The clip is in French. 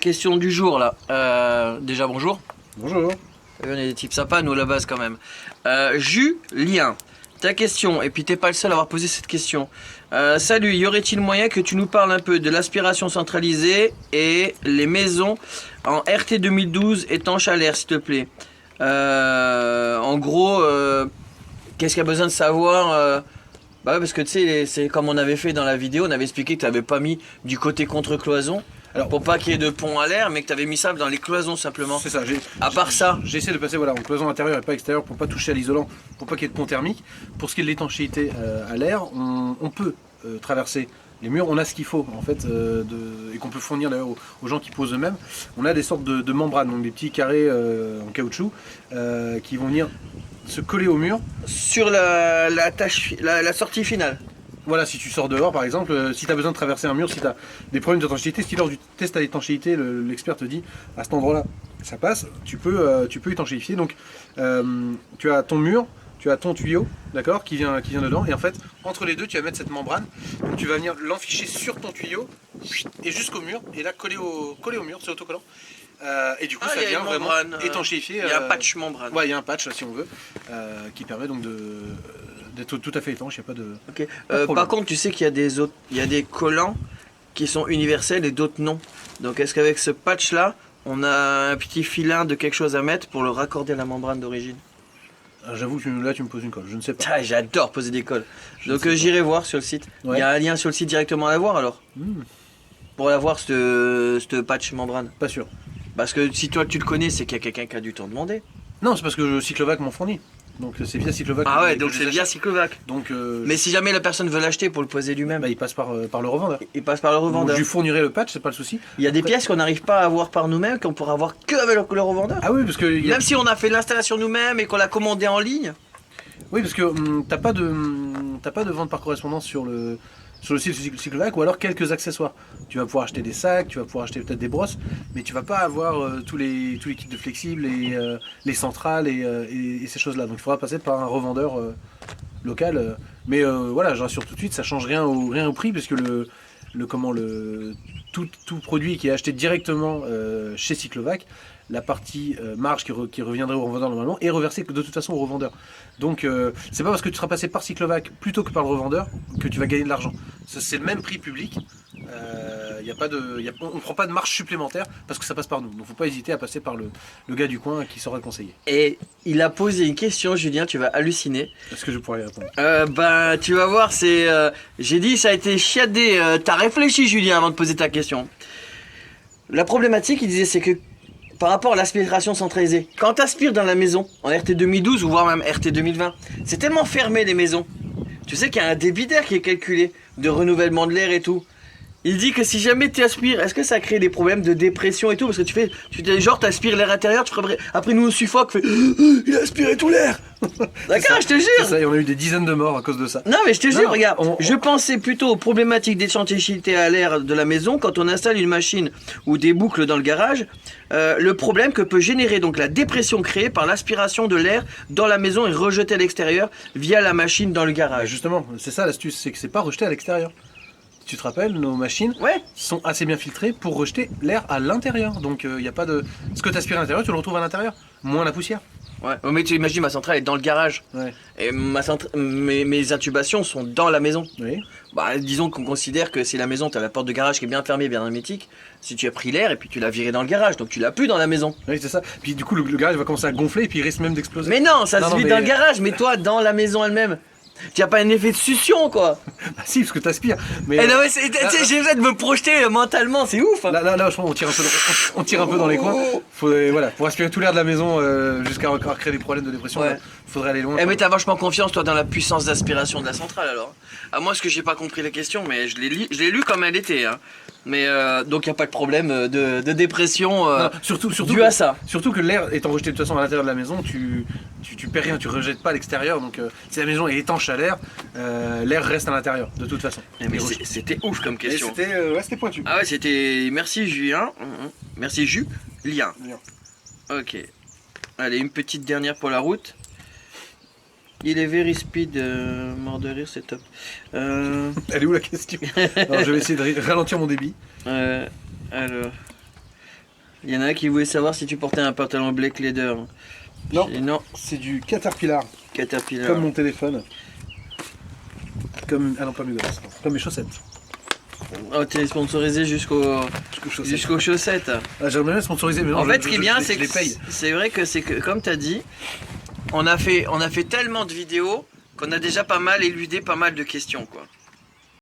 Question du jour là. Déjà bonjour. Bonjour. On est des types sympas, nous à la base quand même. Julien, ta question, et puis t'es pas le seul à avoir posé cette question. Salut, y aurait-il moyen que tu nous parles un peu de l'aspiration centralisée et les maisons en RT 2012 étanches à l'air, s'il te plaît. En gros, qu'est-ce qu'il y a besoin de savoir Bah ouais, parce que tu sais, c'est comme on avait fait dans la vidéo, on avait expliqué que tu n'avais pas mis du côté contre-cloison. Alors, Pour pas qu'il y ait de pont à l'air, mais que tu avais mis ça dans les cloisons simplement. c'est ça. À part ça, J'ai essayé de passer en cloison intérieure et pas extérieure pour pas toucher à l'isolant, pour pas qu'il y ait de pont thermique. Pour ce qui est de l'étanchéité à l'air, on peut traverser les murs. On a ce qu'il faut en fait, et qu'on peut fournir d'ailleurs aux gens qui posent eux-mêmes. On a des sortes de membranes, donc des petits carrés en caoutchouc qui vont venir se coller au mur. sur la sortie finale. Voilà, si tu sors dehors par exemple, si tu as besoin de traverser un mur, si tu as des problèmes d'étanchéité, si lors du test à l'étanchéité, l'expert te dit à cet endroit-là, ça passe, tu peux étanchéifier. Donc tu as ton mur, tu as ton tuyau, d'accord, qui vient dedans, et en fait, entre les deux, tu vas mettre cette membrane, donc tu vas venir l'enficher sur ton tuyau, et jusqu'au mur, et là coller au mur, c'est autocollant. Et du coup, ça vient vraiment étanchéifier. Il y a un patch membrane. Ouais, il y a un patch, si on veut, qui permet donc d'être tout à fait étanche, il n'y a pas de... Ok. Pas de problème. Par contre, tu sais qu'il y a des collants qui sont universels et d'autres non. Donc est-ce qu'avec ce patch là, on a un petit filin de quelque chose à mettre pour le raccorder à la membrane d'origine? J'avoue que là tu me poses une colle, je ne sais pas. Ah, j'adore poser des colles. Je Donc sais pas. j'irai voir sur le site. Il Ouais. y a un lien sur le site directement à la voir alors. Pour avoir ce patch membrane. Pas sûr. Parce que si toi tu le connais, c'est qu'il y a quelqu'un qui a dû t'en demander. Non, c'est parce que Cyclovac m'en fournit. Donc c'est via Cyclovac. Ah ouais, que donc je c'est les via achète. Cyclovac. Donc Mais si jamais la personne veut l'acheter pour le poser lui-même, il passe par le revendeur. il passe par le Donc, revendeur. je lui fournirai le patch, c'est pas le souci. Il y a des Après- pièces qu'on n'arrive pas à avoir par nous-mêmes, qu'on pourra avoir que avec le revendeur. Ah oui, parce que Même si on a fait l'installation nous-mêmes et qu'on l'a commandé en ligne. oui, parce que t'as pas de vente par correspondance sur le site Cyclovac, ou alors quelques accessoires. Tu vas pouvoir acheter des sacs, tu vas pouvoir acheter peut-être des brosses, mais tu vas pas avoir tous les kits de flexibles et les centrales et ces choses-là. Donc il faudra passer par un revendeur local. Mais voilà, je rassure tout de suite, ça change rien au prix, parce que tout produit qui est acheté directement chez Cyclovac, la partie marge qui reviendrait au revendeur normalement est reversée de toute façon au revendeur. Donc c'est pas parce que tu seras passé par Cyclovac plutôt que par le revendeur que tu vas gagner de l'argent. C'est le même prix public. On ne prend pas de marge supplémentaire parce que ça passe par nous. Donc faut pas hésiter à passer par le gars du coin qui saura le conseiller. Et il a posé une question, Julien, tu vas halluciner. Est-ce que je pourrais y répondre? Bah, tu vas voir, j'ai dit, ça a été chiadé. T'as réfléchi, Julien, avant de poser ta question. La problématique, il disait, c'est que par rapport à l'aspiration centralisée, quand t'aspires dans la maison, en RT 2012 ou voire même RT 2020, c'est tellement fermé les maisons. Tu sais qu'il y a un débit d'air qui est calculé, de renouvellement de l'air et tout. Il dit que si jamais tu aspires, est-ce que ça crée des problèmes de dépression et tout? Parce que t'aspires l'air intérieur, après nous on suffoque, il a aspiré tout l'air. D'accord, je te C'est jure. ça, et on a eu des dizaines de morts à cause de ça. Non mais je te jure, Non, regarde, je pensais plutôt aux problématiques d'étanchéité à l'air de la maison quand on installe une machine ou des boucles dans le garage. Le problème que peut générer donc la dépression créée par l'aspiration de l'air dans la maison et rejetée à l'extérieur via la machine dans le garage. Justement, c'est ça l'astuce, c'est que c'est pas rejeté à l'extérieur. Tu te rappelles, nos machines Ouais. sont assez bien filtrées pour rejeter l'air à l'intérieur. Donc il n'y a pas de... Ce que tu aspires à l'intérieur, tu le retrouves à l'intérieur. Moins la poussière. Ouais. Mais tu imagines, ma centrale est dans le garage. Ouais. Et mes intubations sont dans la maison. Oui. Bah, disons qu'on considère que si la maison, t'as la porte de garage qui est bien fermée, bien hermétique, si tu as pris l'air et puis tu l'as viré dans le garage, donc tu l'as plus dans la maison. Oui, c'est ça. Puis du coup, le garage va commencer à gonfler et puis il risque même d'exploser. Mais non, ça Non, se non, vide mais- dans le garage, mais toi, dans la maison elle-même. Tu as pas un effet de succion, quoi. Ah si, parce que t'aspires. Mais Eh non, mais tu sais, j'ai besoin de me projeter mentalement, c'est ouf. Hein. là, je pense qu'on tire on tire un peu dans les coins. Voilà, pour aspirer tout l'air de la maison jusqu'à créer des problèmes de dépression, Ouais. là, faudrait aller loin. Eh mais t'as vachement confiance toi dans la puissance d'aspiration de la centrale alors. À moi ce que j'ai pas compris la question mais je l'ai lu comme elle était hein. Mais donc y a pas de problème de dépression Non, surtout dû à ça. Surtout que l'air étant rejeté de toute façon à l'intérieur de la maison, tu perds rien, tu rejettes pas à l'extérieur. Donc si la maison est étanche à l'air reste à l'intérieur de toute façon. Eh, mais c'était ouf comme Et question. c'était pointu. Ah ouais c'était merci Julien. Merci Julien. Ok. Allez une petite dernière pour la route. Il est very speed, mort de rire, c'est top. Elle est où la question? Alors je vais essayer de ralentir mon débit. Alors, il y en a qui voulaient savoir si tu portais un pantalon Black Leather. Non, Non, c'est du Caterpillar, Caterpillar. comme mon téléphone. Comme... Ah non, pas mes gosses, comme mes chaussettes. Oh, t'es sponsorisé jusqu'aux chaussettes. Ah, j'aimerais bien sponsoriser, mais non, En fait, ce qui est bien, je c'est les que paye. c'est vrai que comme tu as dit, on a fait tellement de vidéos qu'on a déjà pas mal éludé pas mal de questions, quoi.